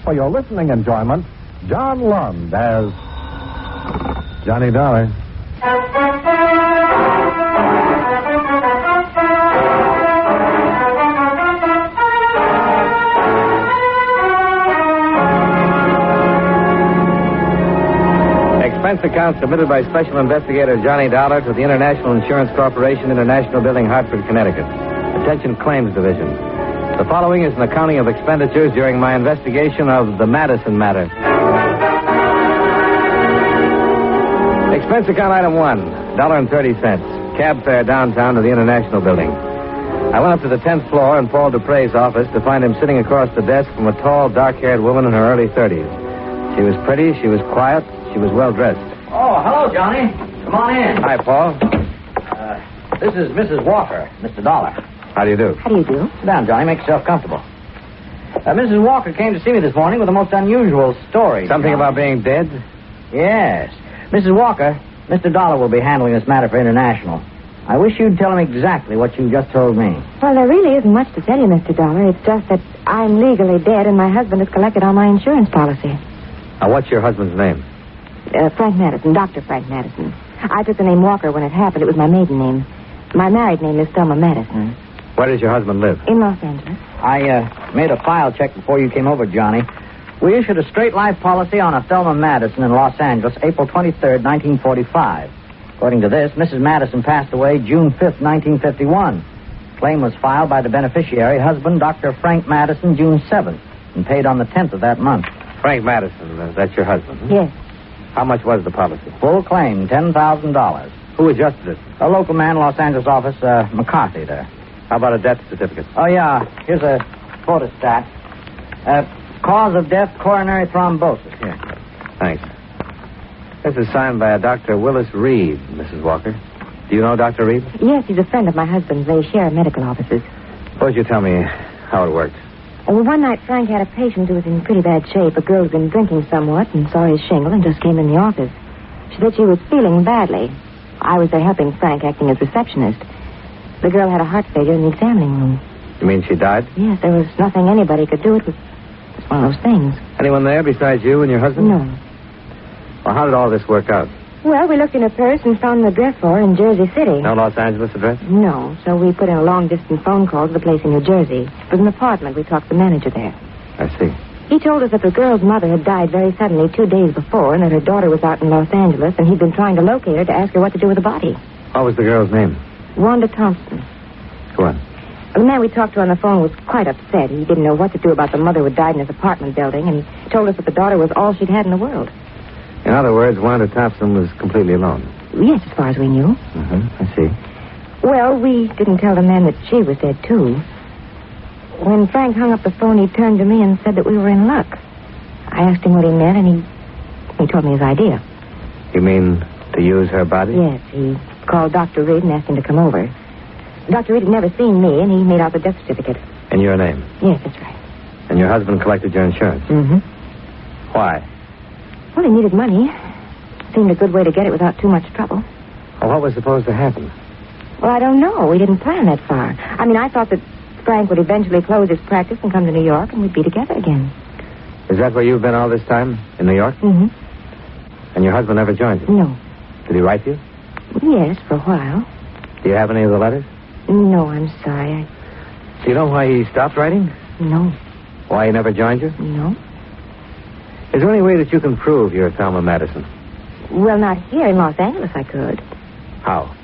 For your listening enjoyment, John Lund as Johnny Dollar. Expense account submitted by Special Investigator Johnny Dollar to the International Insurance Corporation, International Building, Hartford, Connecticut. Attention Claims Division. The following is an accounting of expenditures during my investigation of the Madison matter. Expense account item 1, $1.30. Cab fare downtown to the International Building. I went up to the 10th floor in Paul Dupre's office to find him sitting across the desk from a tall, dark-haired woman in her early 30s. She was pretty, she was quiet, she was well-dressed. Oh, hello, Johnny. Come on in. Hi, Paul. This is Mrs. Walker, Mr. Dollar. How do you do? How do you do? Sit down, Johnny. Make yourself comfortable. Mrs. Walker came to see me this morning with a most unusual story. Something Johnny. about being dead? Yes. Mrs. Walker, Mr. Dollar will be handling this matter for International. I wish you'd tell him exactly what you just told me. Well, there really isn't much to tell you, Mr. Dollar. It's just that I'm legally dead and my husband has collected on my insurance policy. Now, what's your husband's name? Frank Madison, Dr. Frank Madison. I took the name Walker when it happened. It was my maiden name. My married name is Thelma Madison. Where does your husband live? In Los Angeles. I made a file check before you came over, Johnny. We issued a straight life policy on a Thelma Madison in Los Angeles, April 23rd, 1945. According to this, Mrs. Madison passed away June 5th, 1951. Claim was filed by the beneficiary, husband, Dr. Frank Madison, June 7th, and paid on the 10th of that month. Frank Madison, that's your husband? Huh? Yes. How much was the policy? Full claim, $10,000. Who adjusted it? A local man, Los Angeles office, McCarthy there. How about a death certificate? Oh, yeah. Here's a photostat. Cause of death, coronary thrombosis. Here. Thanks. This is signed by a Dr. Willis Reed, Mrs. Walker. Do you know Dr. Reed? Yes, he's a friend of my husband's. They share medical offices. Suppose you tell me how it worked. Well, one night Frank had a patient who was in pretty bad shape. A girl had been drinking somewhat and saw his shingle and just came in the office. She said she was feeling badly. I was there helping Frank, acting as receptionist. The girl had a heart failure in the examining room. You mean she died? Yes, there was nothing anybody could do. It was just one of those things. Anyone there besides you and your husband? No. Well, how did all this work out? Well, we looked in her purse and found the address for her in Jersey City. No Los Angeles address? No, so we put in a long-distance phone call to the place in New Jersey. It was an apartment. We talked to the manager there. I see. He told us that the girl's mother had died very suddenly 2 days before and that her daughter was out in Los Angeles and he'd been trying to locate her to ask her what to do with the body. What was the girl's name? Wanda Thompson. Go on. The man we talked to on the phone was quite upset. He didn't know what to do about the mother who had died in his apartment building, and he told us that the daughter was all she'd had in the world. In other words, Wanda Thompson was completely alone. Yes, as far as we knew. I see. Well, we didn't tell the man that she was dead, too. When Frank hung up the phone, he turned to me and said that we were in luck. I asked him what he meant, and he told me his idea. You mean to use her body? Yes, he called Dr. Reed and asked him to come over. Dr. Reed had never seen me, and he made out the death certificate. In your name? Yes, that's right. And your husband collected your insurance? Why? Well, he needed money. Seemed a good way to get it without too much trouble. Well, what was supposed to happen? Well, I don't know. We didn't plan that far. I mean, I thought that Frank would eventually close his practice and come to New York, and we'd be together again. Is that where you've been all this time? In New York? And your husband never joined you? No. Did he write you? Yes, for a while. Do you have any of the letters? No, I'm sorry. Do you know why he stopped writing? No. Why he never joined you? No. Is there any way that you can prove you're Thelma Madison? Well, not here in Los Angeles, I could. How?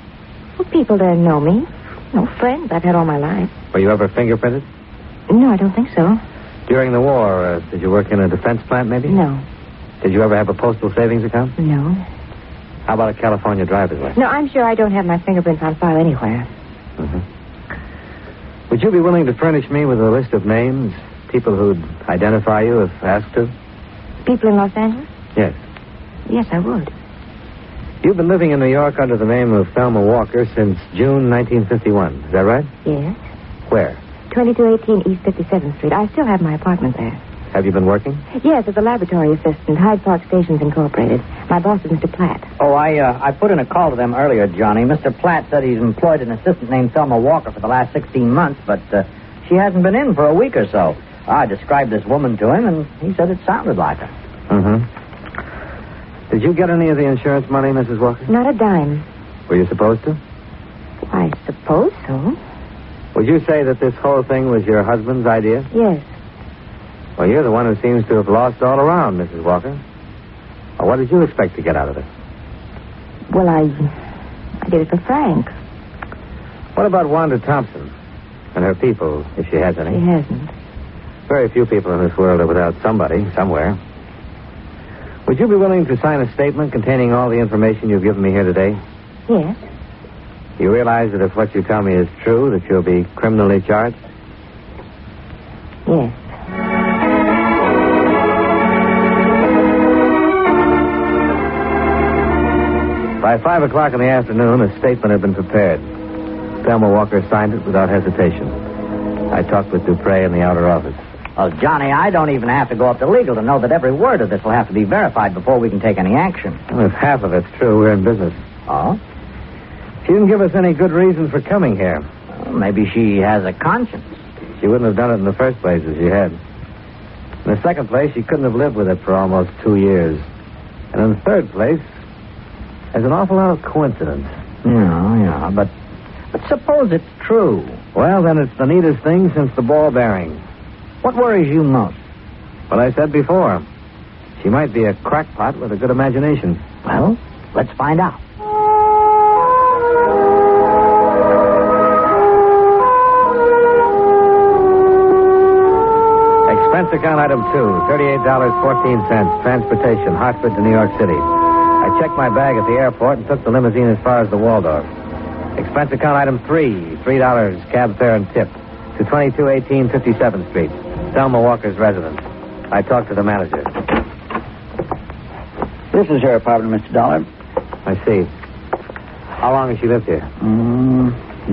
Well, people there know me. No friends I've had all my life. Were you ever fingerprinted? No, I don't think so. During the war, did you work in a defense plant, maybe? No. Did you ever have a postal savings account? No. How about a California driver's license? No, I'm sure I don't have my fingerprints on file anywhere. Would you be willing to furnish me with a list of names, people who'd identify you if asked to? People in Los Angeles? Yes. Yes, I would. You've been living in New York under the name of Thelma Walker since June 1951. Is that right? Yes. Where? 2218 East 57th Street. I still have my apartment there. Have you been working? Yes, as a laboratory assistant, Hyde Park Stations Incorporated. My boss is Mr. Platt. Oh, I put in a call to them earlier, Johnny. Mr. Platt said he's employed an assistant named Thelma Walker for the last 16 months, but she hasn't been in for a week or so. I described this woman to him, and he said it sounded like her. Mm-hmm. Did you get any of the insurance money, Mrs. Walker? Not a dime. Were you supposed to? I suppose so. Would you say that this whole thing was your husband's idea? Yes. Well, you're the one who seems to have lost all around, Mrs. Walker. Well, what did you expect to get out of it? Well, I did it for Frank. What about Wanda Thompson and her people, if she has any? She hasn't. Very few people in this world are without somebody, somewhere. Would you be willing to sign a statement containing all the information you've given me here today? Yes. You realize that if what you tell me is true, that you'll be criminally charged? Yes. By 5 o'clock in the afternoon, a statement had been prepared. Thelma Walker signed it without hesitation. I talked with Dupre in the outer office. Well, Johnny, I don't even have to go up to legal to know that every word of this will have to be verified before we can take any action. Well, if half of it's true, we're in business. Oh? She didn't give us any good reason for coming here. Well, maybe she has a conscience. She wouldn't have done it in the first place if she had. In the second place, she couldn't have lived with it for almost 2 years. And in the third place, there's an awful lot of coincidence. Yeah, but suppose it's true. Well, then it's the neatest thing since the ball bearing. What worries you most? Well, I said before, she might be a crackpot with a good imagination. Well, let's find out. Expense account item 2, $38.14, transportation, Hartford to New York City. I checked my bag at the airport and took the limousine as far as the Waldorf. Expense account item 3, $3, cab fare and tip, to 2218 57th Street, Thelma Walker's residence. I talked to the manager. This is her apartment, Mr. Dollar. I see. How long has she lived here?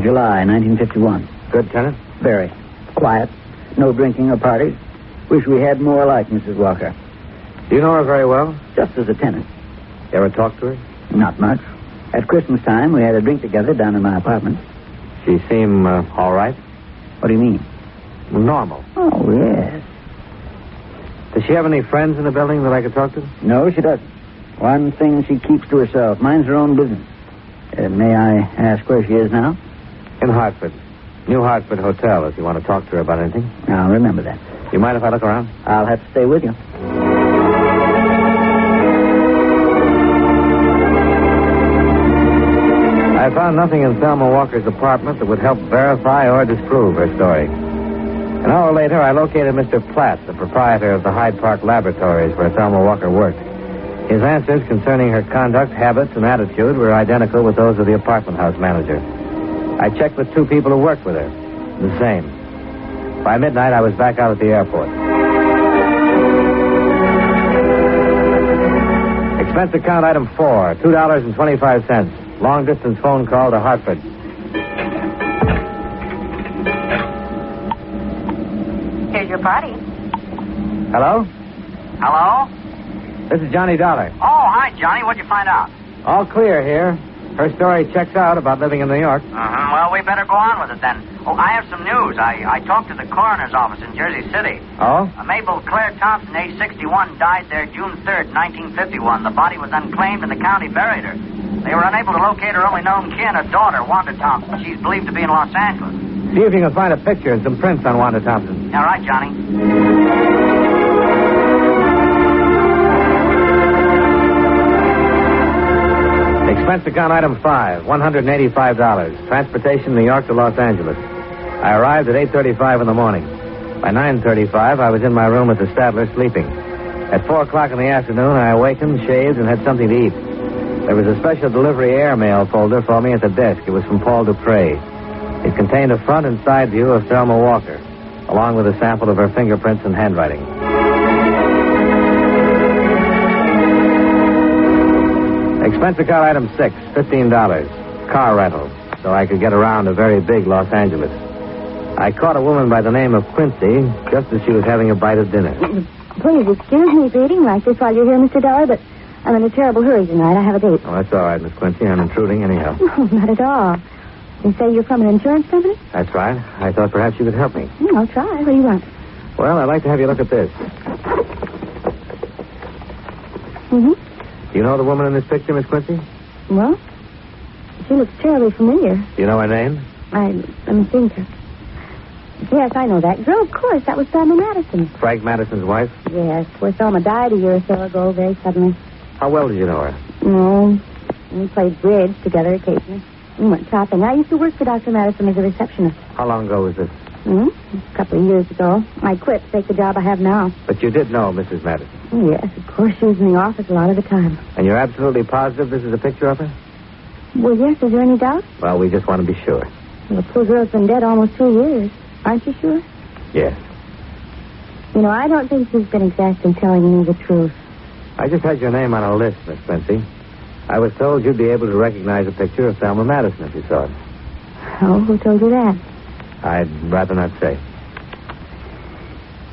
July 1951. Good tenant? Very. Quiet. No drinking or parties. Wish we had more like Mrs. Walker. Do you know her very well? Just as a tenant. You ever talked to her? Not much. At Christmas time, we had a drink together down in my apartment. She seem all right? What do you mean? Normal. Oh, yes. Does she have any friends in the building that I could talk to? No, she doesn't. One thing she keeps to herself. Minds her own business. May I ask where she is now? In Hartford. New Hartford Hotel, if you want to talk to her about anything. I'll remember that. You mind if I look around? I'll have to stay with you. I found nothing in Thelma Walker's apartment that would help verify or disprove her story. An hour later, I located Mr. Platt, the proprietor of the Hyde Park Laboratories where Thelma Walker worked. His answers concerning her conduct, habits, and attitude were identical with those of the apartment house manager. I checked with 2 people who worked with her. The same. By midnight, I was back out at the airport. Expense account item 4, $2.25. Long-distance phone call to Hartford. Here's your party. Hello? Hello? This is Johnny Dollar. Oh, hi, Johnny. What'd you find out? All clear here. Her story checks out about living in New York. Well, we better go on with it then. Oh, I have some news. I talked to the coroner's office in Jersey City. Oh? Mabel Claire Thompson, age 61, died there June 3rd, 1951. The body was unclaimed and the county buried her. They were unable to locate her only known kin, her daughter, Wanda Thompson. She's believed to be in Los Angeles. See if you can find a picture and some prints on Wanda Thompson. All right, Johnny. Expense account item 5, $185. Transportation, New York to Los Angeles. I arrived at 8:35 in the morning. By 9:35, I was in my room at the Stadler sleeping. At 4 o'clock in the afternoon, I awakened, shaved, and had something to eat. There was a special delivery airmail folder for me at the desk. It was from Paul Dupre. It contained a front and side view of Thelma Walker, along with a sample of her fingerprints and handwriting. Expense account item 6, $15. Car rental, so I could get around to very big Los Angeles. I caught a woman by the name of Quincy just as she was having a bite of dinner. Please excuse me for eating like this while you're here, Mr. Dollar, but I'm in a terrible hurry tonight. I have a date. Oh, that's all right, Miss Quincy. I'm intruding anyhow. No, not at all. You say you're from an insurance company? That's right. I thought perhaps you could help me. I'll try. What do you want? Well, I'd like to have you look at this. Mm-hmm. Do you know the woman in this picture, Miss Quincy? Well, she looks terribly familiar. Do you know her name? Let me think. Yes, I know that girl. Of course, that was Thelma Madison. Frank Madison's wife? Yes, poor Thelma died a year or so ago, very suddenly. How well did you know her? No, we played bridge together occasionally. We went shopping. I used to work for Dr. Madison as a receptionist. How long ago was this? A couple of years ago. I quit to take the job I have now. But you did know Mrs. Madison? Yes, of course. She was in the office a lot of the time. And you're absolutely positive this is a picture of her? Well, yes. Is there any doubt? Well, we just want to be sure. Well, the poor girl's been dead almost 2 years. Aren't you sure? Yes. You know, I don't think she's been exactly telling me the truth. I just had your name on a list, Miss Quincy. I was told you'd be able to recognize a picture of Thelma Madison if you saw it. Oh, who told you that? I'd rather not say.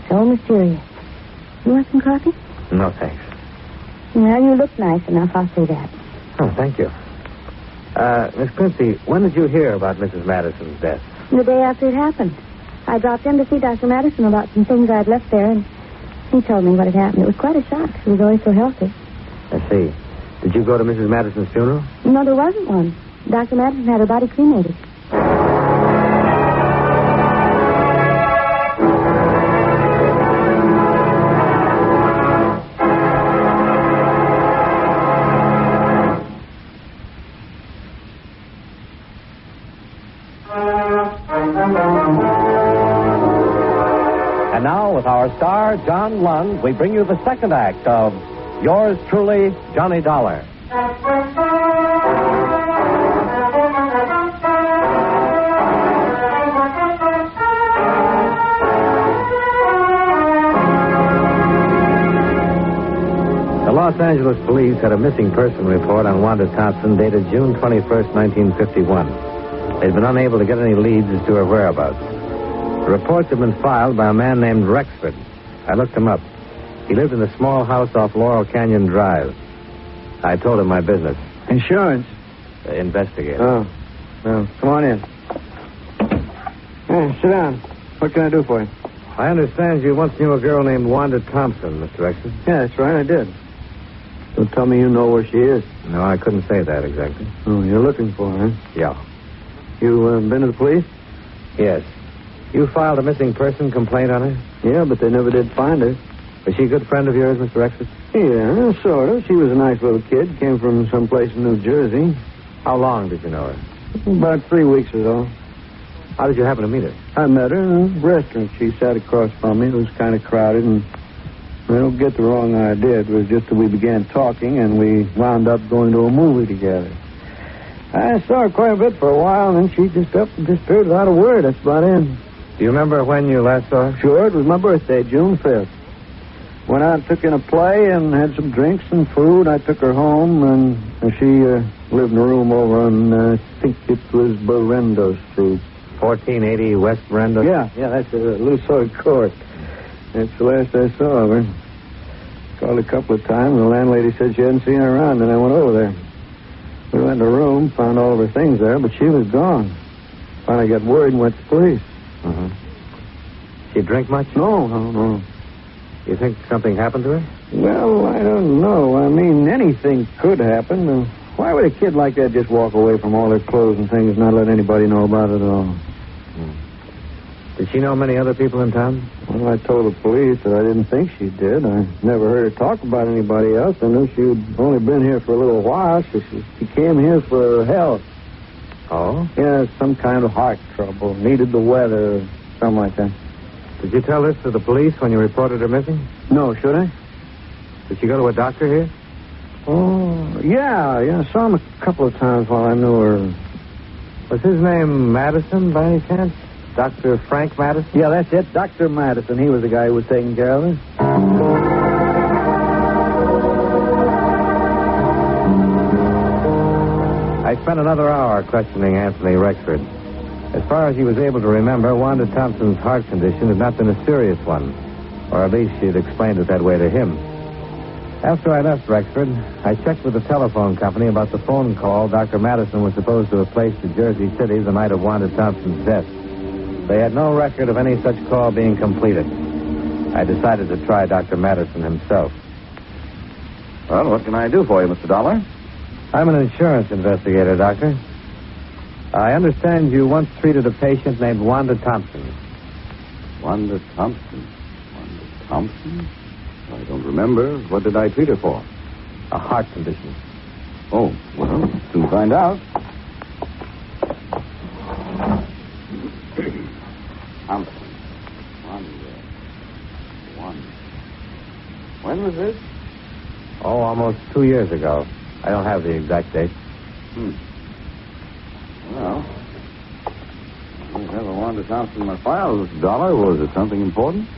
So mysterious. You want some coffee? No, thanks. Well, you look nice enough, I'll say that. Oh, thank you. Miss Quincy, when did you hear about Mrs. Madison's death? The day after it happened. I dropped in to see Dr. Madison about some things I'd left there, and he told me what had happened. It was quite a shock. She was always so healthy. I see. Did you go to Mrs. Madison's funeral? No, there wasn't one. Dr. Madison had her body cremated. And now, with our star, John Lund, we bring you the second act of Yours Truly, Johnny Dollar. The Los Angeles police had a missing person report on Wanda Thompson dated June 21st, 1951. They'd been unable to get any leads as to her whereabouts. The reports had been filed by a man named Rexford. I looked him up. He lived in a small house off Laurel Canyon Drive. I told him my business. Insurance? Investigator. Oh. Well, come on in. Sit down. What can I do for you? I understand you once knew a girl named Wanda Thompson, Mr. Rexford. Yeah, that's right, I did. Don't tell me you know where she is. No, I couldn't say that exactly. Oh, you're looking for her, huh? Yeah. You been to the police? Yes. You filed a missing person complaint on her? Yeah, but they never did find her. Was she a good friend of yours, Mr. Rexford? Yeah, sort of. She was a nice little kid. Came from someplace in New Jersey. How long did you know her? About 3 weeks or so. How did you happen to meet her? I met her in a restaurant. She sat across from me. It was kind of crowded, and don't get the wrong idea. It was just that we began talking, and we wound up going to a movie together. I saw her quite a bit for a while, and then she just up and disappeared without a word. That's about it. Do you remember when you last saw her? Sure, it was my birthday, June 5th. Went out and took in a play and had some drinks and food. I took her home, and she lived in a room over on, I think it was Berendo Street. 1480 West Berendo? Yeah, that's a Lucille Court. That's the last I saw of her. Called a couple of times. The landlady said she hadn't seen her around, and I went over there. We went in the room, found all of her things there, but she was gone. Finally got worried and went to the police. Uh-huh. She drink much? No. You think something happened to her? Well, I don't know. I mean, anything could happen. Why would a kid like that just walk away from all her clothes and things and not let anybody know about it at all? Did she know many other people in town? Well, I told the police that I didn't think she did. I never heard her talk about anybody else. I knew she'd only been here for a little while, so she came here for her health. Oh? Yeah, some kind of heart trouble. Needed the weather, or something like that. Did you tell this to the police when you reported her missing? No, should I? Did she go to a doctor here? Oh, yeah. I saw him a couple of times while I knew her. Was his name Madison by any chance? Dr. Frank Madison? Yeah, that's it. Dr. Madison. He was the guy who was taking care of her. I spent another hour questioning Anthony Rexford. As far as he was able to remember, Wanda Thompson's heart condition had not been a serious one. Or at least she had explained it that way to him. After I left Rexford, I checked with the telephone company about the phone call Dr. Madison was supposed to have placed to Jersey City the night of Wanda Thompson's death. They had no record of any such call being completed. I decided to try Dr. Madison himself. Well, what can I do for you, Mr. Dollar? I'm an insurance investigator, Doctor. I understand you once treated a patient named Wanda Thompson. Wanda Thompson? Wanda Thompson? I don't remember. What did I treat her for? A heart condition. Oh, well, soon find out. Thompson. One. When was this? Oh, almost 2 years ago. I don't have the exact date. Well, I don't have a Wanda Thompson in my file, Mr. Dollar. Was it something important?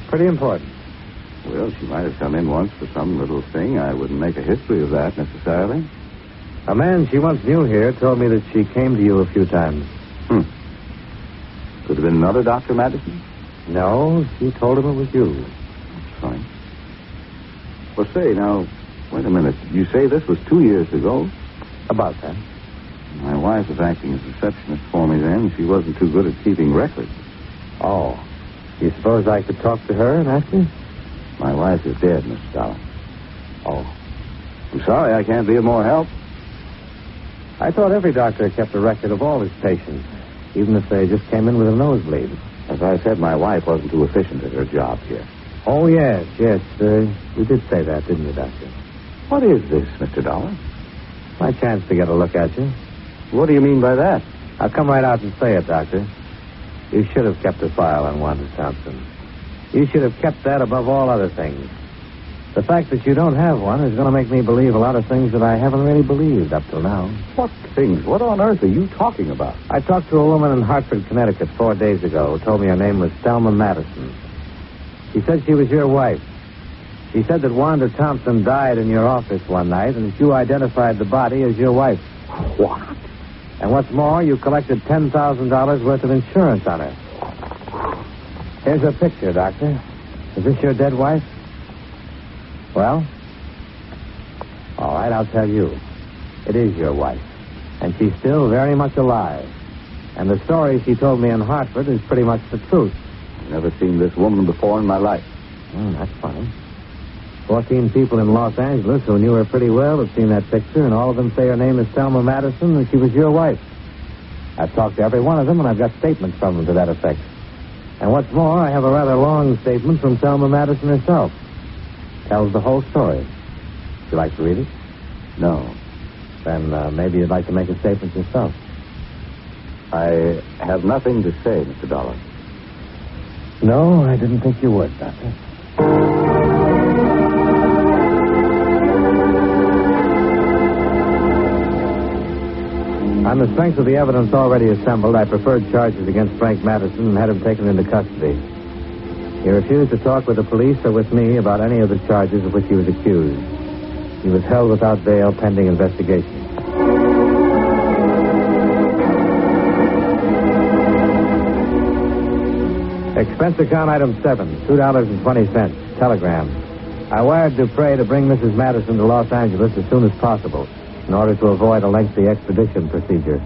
Pretty important. Well, she might have come in once for some little thing. I wouldn't make a history of that necessarily. A man she once knew here told me that she came to you a few times. Could have been another Dr. Madison? No, she told him it was you. That's fine. Well, say, now, wait a minute. You say this was 2 years ago? About that. My wife was acting as receptionist for me then. She wasn't too good at keeping records. Oh. You suppose I could talk to her and ask her? My wife is dead, Mr. Dollar. Oh. I'm sorry I can't be of more help. I thought every doctor kept a record of all his patients, even if they just came in with a nosebleed. As I said, my wife wasn't too efficient at her job here. Oh, yes. You did say that, didn't you, Doctor? What is this, Mr. Dollar? My chance to get a look at you. What do you mean by that? I'll come right out and say it, Doctor. You should have kept a file on Wanda Thompson. You should have kept that above all other things. The fact that you don't have one is going to make me believe a lot of things that I haven't really believed up till now. What things? What on earth are you talking about? I talked to a woman in Hartford, Connecticut 4 days ago who told me her name was Thelma Madison. She said she was your wife. She said that Wanda Thompson died in your office one night and that you identified the body as your wife. What? And what's more, you collected $10,000 worth of insurance on her. Here's a picture, Doctor. Is this your dead wife? Well? All right, I'll tell you. It is your wife. And she's still very much alive. And the story she told me in Hartford is pretty much the truth. I've never seen this woman before in my life. That's funny. 14 people in Los Angeles who knew her pretty well have seen that picture, and all of them say her name is Thelma Madison and she was your wife. I've talked to every one of them, and I've got statements from them to that effect. And what's more, I have a rather long statement from Thelma Madison herself. Tells the whole story. Would you like to read it? No. Then maybe you'd like to make a statement yourself. I have nothing to say, Mr. Dollar. No, I didn't think you would, Doctor. On the strength of the evidence already assembled, I preferred charges against Frank Madison and had him taken into custody. He refused to talk with the police or with me about any of the charges of which he was accused. He was held without bail pending investigation. Expense account item 7, $2.20. Telegram. I wired Dupre to bring Mrs. Madison to Los Angeles as soon as possible in order to avoid a lengthy extradition procedure.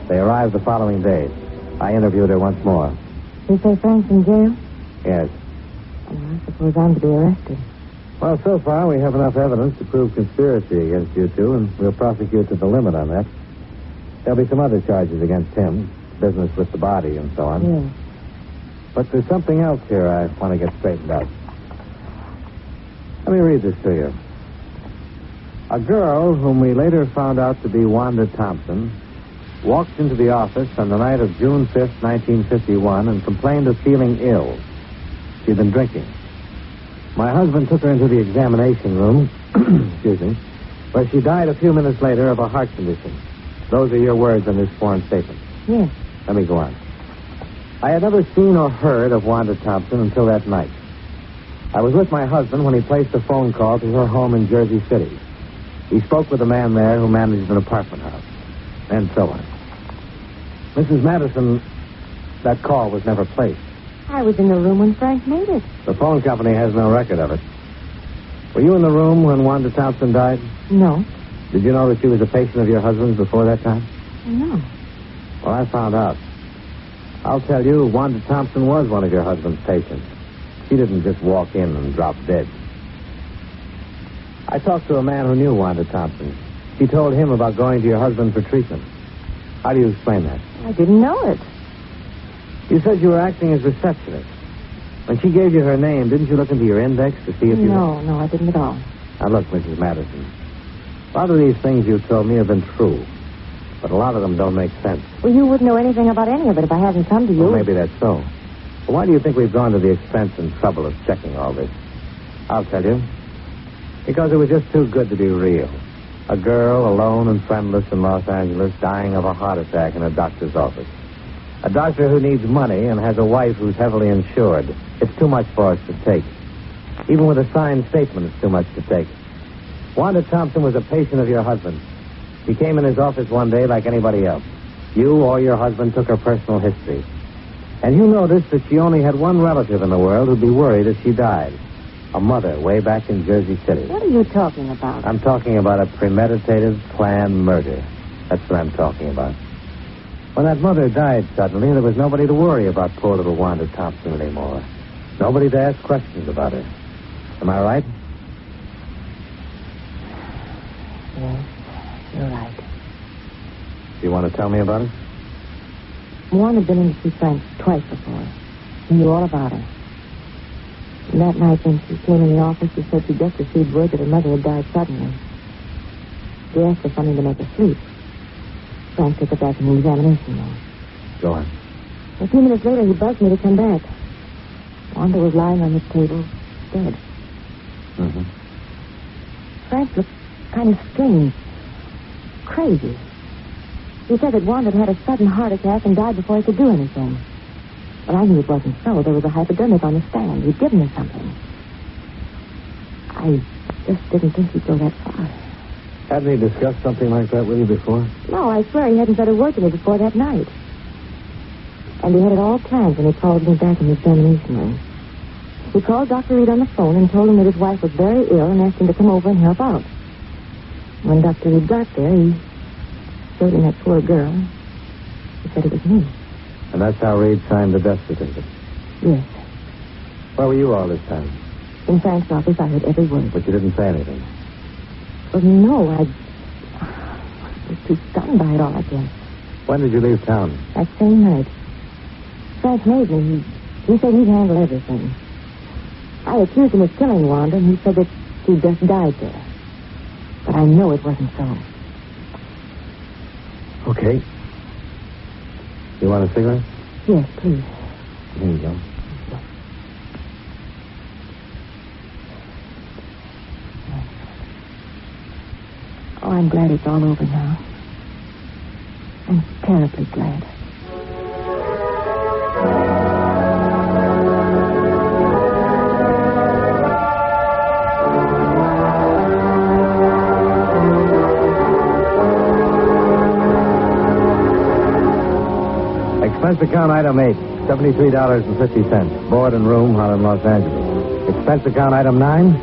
They arrived the following day. I interviewed her once more. You say Frank's in jail? Yes. Well, I suppose I'm to be arrested. Well, so far we have enough evidence to prove conspiracy against you two, and we'll prosecute to the limit on that. There'll be some other charges against him, business with the body and so on. Yes. But there's something else here I want to get straightened out. Let me read this to you. A girl whom we later found out to be Wanda Thompson walked into the office on the night of June 5th, 1951, and complained of feeling ill. She'd been drinking. My husband took her into the examination room, excuse me, where she died a few minutes later of a heart condition. Those are your words in this sworn statement. Yes. Let me go on. I had never seen or heard of Wanda Thompson until that night. I was with my husband when he placed a phone call to her home in Jersey City. He spoke with a man there who managed an apartment house, and so on. Mrs. Madison, that call was never placed. I was in the room when Frank made it. The phone company has no record of it. Were you in the room when Wanda Thompson died? No. Did you know that she was a patient of your husband's before that time? No. Well, I found out. I'll tell you, Wanda Thompson was one of your husband's patients. She didn't just walk in and drop dead. I talked to a man who knew Wanda Thompson. She told him about going to your husband for treatment. How do you explain that? I didn't know it. You said you were acting as receptionist. When she gave you her name, didn't you look into your index to see if you... No, I didn't at all. Now, look, Mrs. Madison. A lot of these things you told me have been true, but a lot of them don't make sense. Well, you wouldn't know anything about any of it if I hadn't come to you. Well, maybe that's so. But why do you think we've gone to the expense and trouble of checking all this? I'll tell you. Because it was just too good to be real. A girl alone and friendless in Los Angeles dying of a heart attack in a doctor's office. A doctor who needs money and has a wife who's heavily insured. It's too much for us to take. Even with a signed statement, it's too much to take. Wanda Thompson was a patient of your husband. He came in his office one day like anybody else. You or your husband took her personal history. And you noticed that she only had one relative in the world who'd be worried if she died. A mother way back in Jersey City. What are you talking about? I'm talking about a premeditated, planned murder. That's what I'm talking about. When that mother died suddenly, there was nobody to worry about poor little Wanda Thompson anymore. Nobody to ask questions about her. Am I right? Yes, you're right. Do you want to tell me about it? Warren had been in to see Frank twice before. He knew all about her. And that night when she came in the office, she said she'd just received word that her mother had died suddenly. She asked for something to make her sleep. Frank took her back in the examination room. Go on. A few minutes later, he buzzed me to come back. Wanda was lying on the table, dead. Mm-hmm. Frank looked kind of strange. Crazy. He said that Wanda had had a sudden heart attack and died before he could do anything. Well, I knew it wasn't so. There was a hypodermic on the stand. He'd given her something. I just didn't think he'd go that far. Hadn't he discussed something like that with you before? No, I swear he hadn't said a word to me before that night. And he had it all planned when he called me back in the examination room. He called Dr. Reed on the phone and told him that his wife was very ill and asked him to come over and help out. When Dr. Reed got there, he showed him that poor girl. He said it was me. And that's how Reed signed the death certificate? Yes. Where were you all this time? In Frank's office, I heard every word. But you didn't say anything? Well, no, I was too stunned by it all, I guess. When did you leave town? That same night. Frank made me. He said he'd handle everything. I accused him of killing Wanda, and he said that she just died there. But I know it wasn't so. Okay. You want a cigarette? Yes, please. Here you go. Oh, I'm glad it's all over now. I'm terribly glad. Expense account item 8, $73.50. Board and room, Holland, Los Angeles. Expense account item 9,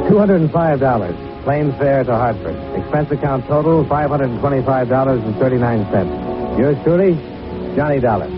$205. Plane fare to Hartford. Expense account total, $525.39. Yours truly, Johnny Dollar.